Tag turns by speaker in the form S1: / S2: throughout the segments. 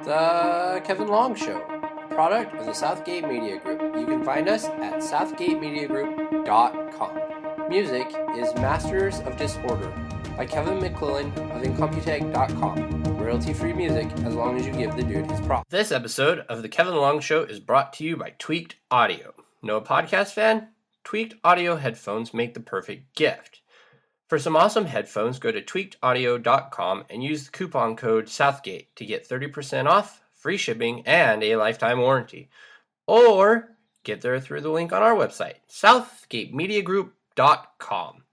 S1: The Kevin Long Show, a product of the Southgate Media Group. You can find us at southgatemediagroup.com. Music is Masters of Disorder by Kevin McClellan of Incomputech.com. Royalty-free music as long as you give the dude his props. This episode of The Kevin Long Show is brought to you by Tweaked Audio. No podcast fan? Tweaked Audio headphones make the perfect gift. For some awesome headphones, go to tweakedaudio.com and use the coupon code Southgate to get 30% off, free shipping, and a lifetime warranty. Or get there through the link on our website, southgatemediagroup.com.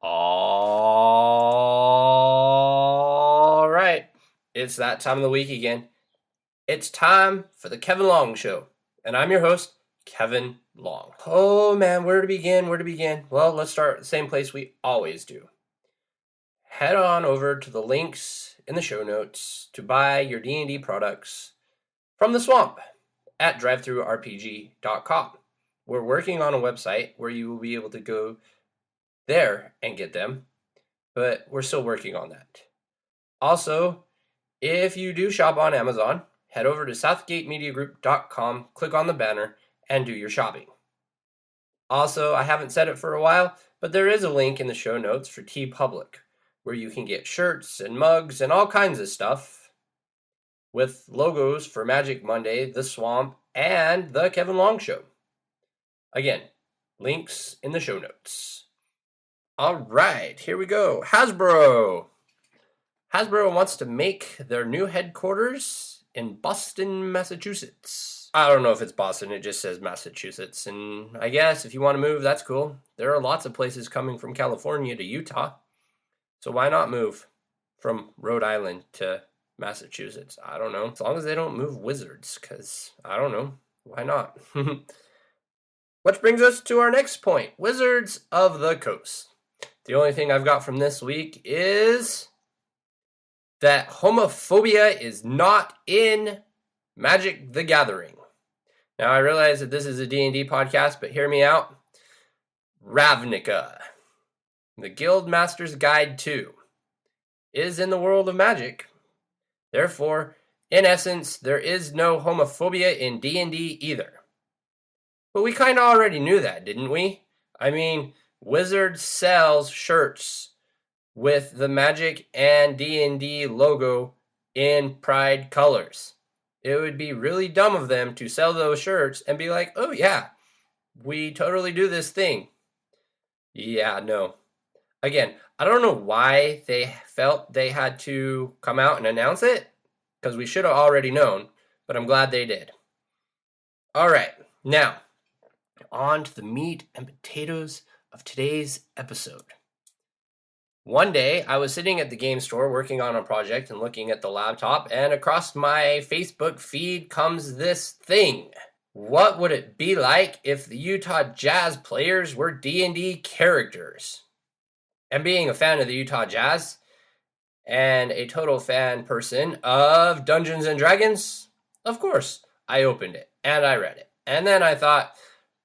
S1: All right, it's that time of the week again. It's time for the Kevin Long Show, and I'm your host, Kevin Long. Oh man, where to begin? Well, let's start at the same place we always do. Head on over to the links in the show notes to buy your D&D products from the swamp at drivethrurpg.com. We're working on a website where you will be able to go there and get them, but we're still working on that. Also, if you do shop on Amazon, head over to southgatemediagroup.com, click on the banner, and do your shopping. Also, I haven't said it for a while, but there is a link in the show notes for TeePublic, where you can get shirts and mugs and all kinds of stuff with logos for Magic Monday, The Swamp, and The Kevin Long Show. Again, links in the show notes. All right, here we go. Hasbro wants to make their new headquarters in Boston, Massachusetts. I don't know if it's Boston, it just says Massachusetts. And I guess if you want to move, that's cool. There are lots of places coming from California to Utah. So why not move from Rhode Island to Massachusetts? I don't know. As long as they don't move wizards, because I don't know. Why not? Which brings us to our next point. Wizards of the Coast. The only thing I've got from this week is that homophobia is not in Magic the Gathering. Now, I realize that this is a D&D podcast, but hear me out. Ravnica, the Guildmaster's Guide 2, is in the world of Magic. Therefore, in essence, there is no homophobia in D&D either. But we kind of already knew that, didn't we? I mean, Wizard sells shirts with the Magic and D&D logo in pride colors. It would be really dumb of them to sell those shirts and be like, oh yeah, we totally do this thing. Yeah, no. Again, I don't know why they felt they had to come out and announce it, because we should have already known, but I'm glad they did. All right, now, on to the meat and potatoes of today's episode. One day, I was sitting at the game store working on a project and looking at the laptop, and across my Facebook feed comes this thing. What would it be like if the Utah Jazz players were D&D characters? And being a fan of the Utah Jazz, and a total fan person of Dungeons & Dragons, of course, I opened it, and I read it. And then I thought,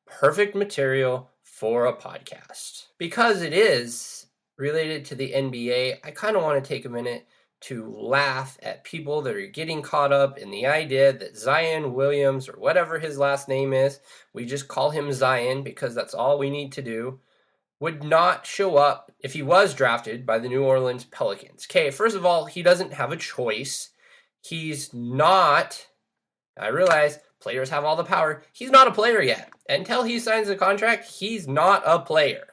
S1: perfect material for a podcast. Because it is related to the NBA, I kind of want to take a minute to laugh at people that are getting caught up in the idea that Zion Williams, or whatever his last name is, we just call him Zion because that's all we need to do, would not show up if he was drafted by the New Orleans Pelicans. Okay, first of all, he doesn't have a choice. He's not, I realize players have all the power, he's not a player yet. Until he signs a contract, he's not a player.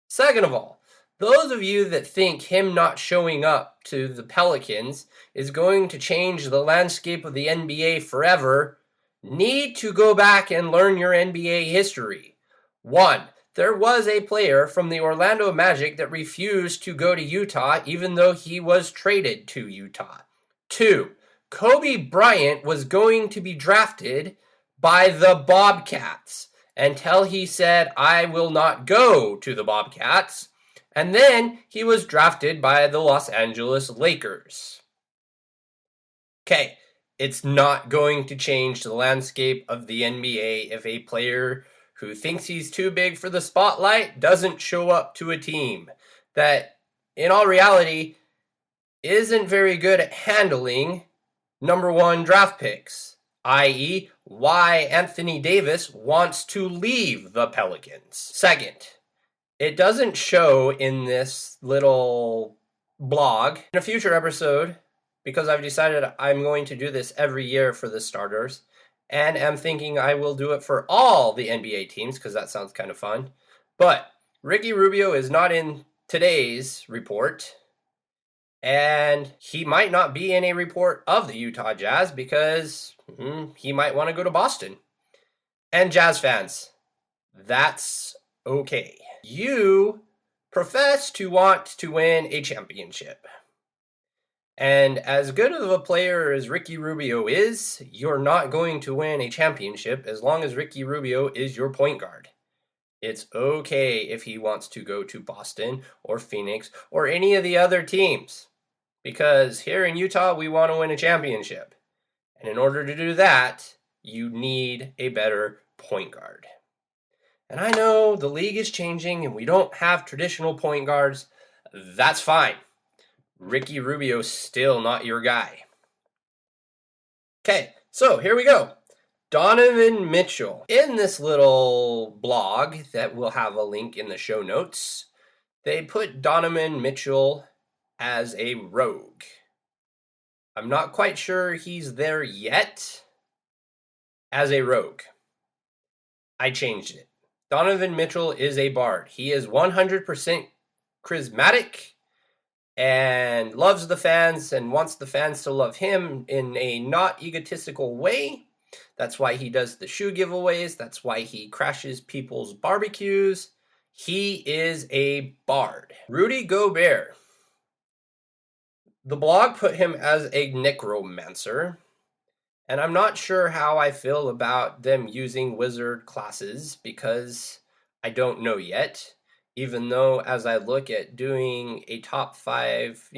S1: Second of all, those of you that think him not showing up to the Pelicans is going to change the landscape of the NBA forever need to go back and learn your NBA history. 1. There was a player from the Orlando Magic that refused to go to Utah even though he was traded to Utah. 2. Kobe Bryant was going to be drafted by the Bobcats until he said, I will not go to the Bobcats. And then he was drafted by the Los Angeles Lakers. Okay, it's not going to change the landscape of the NBA if a player who thinks he's too big for the spotlight doesn't show up to a team that, in all reality, isn't very good at handling number 1 draft picks, i.e., why Anthony Davis wants to leave the Pelicans. Second, it doesn't show in this little blog. In a future episode, because I've decided I'm going to do this every year for the starters, and I'm thinking I will do it for all the NBA teams because that sounds kind of fun. But Ricky Rubio is not in today's report, and he might not be in a report of the Utah Jazz because he might want to go to Boston. And Jazz fans, that's okay. You profess to want to win a championship. And as good of a player as Ricky Rubio is, you're not going to win a championship as long as Ricky Rubio is your point guard. It's okay if he wants to go to Boston or Phoenix or any of the other teams. Because here in Utah, we want to win a championship. And in order to do that, you need a better point guard. And I know the league is changing and we don't have traditional point guards. That's fine. Ricky Rubio's still not your guy. Okay, so here we go. Donovan Mitchell. In this little blog that will have a link in the show notes, they put Donovan Mitchell as a rogue. I'm not quite sure he's there yet as a rogue. I changed it. Donovan Mitchell is a bard. He is 100% charismatic and loves the fans and wants the fans to love him in a not egotistical way. That's why he does the shoe giveaways. That's why he crashes people's barbecues. He is a bard. Rudy Gobert. The blog put him as a necromancer, and I'm not sure how I feel about them using wizard classes because I don't know yet. Even though as I look at doing a top 5,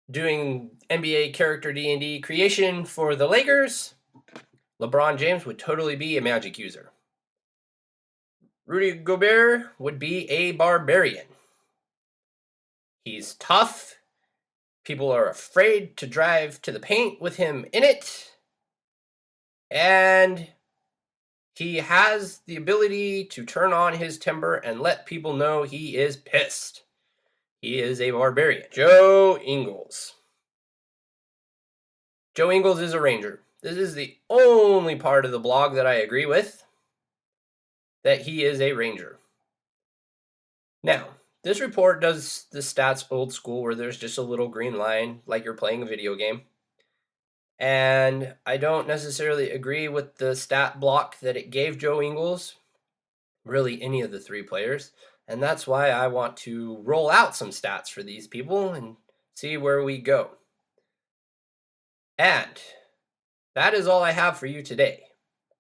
S1: doing NBA character D&D creation for the Lakers, LeBron James would totally be a magic user. Rudy Gobert would be a barbarian. He's tough. People are afraid to drive to the paint with him in it. And he has the ability to turn on his temper and let people know he is pissed. He is a barbarian. Joe Ingles. Joe Ingles is a Ranger. This is the only part of the blog that I agree with, that he is a Ranger. Now, this report does the stats old school where there's just a little green line like you're playing a video game. And I don't necessarily agree with the stat block that it gave Joe Ingles, really any of the 3 players. And that's why I want to roll out some stats for these people and see where we go. And that is all I have for you today.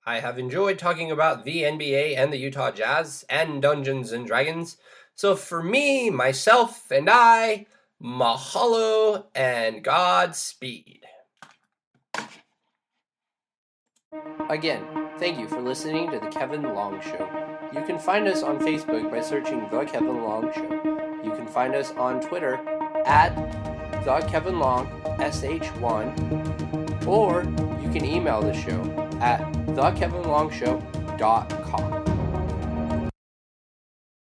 S1: I have enjoyed talking about the NBA and the Utah Jazz and Dungeons and Dragons. So for me, myself, and I, mahalo and Godspeed. Again, thank you for listening to The Kevin Long Show. You can find us on Facebook by searching The Kevin Long Show. You can find us on Twitter at The Kevin Long, SH1, or you can email the show at thekevinlongshow.com.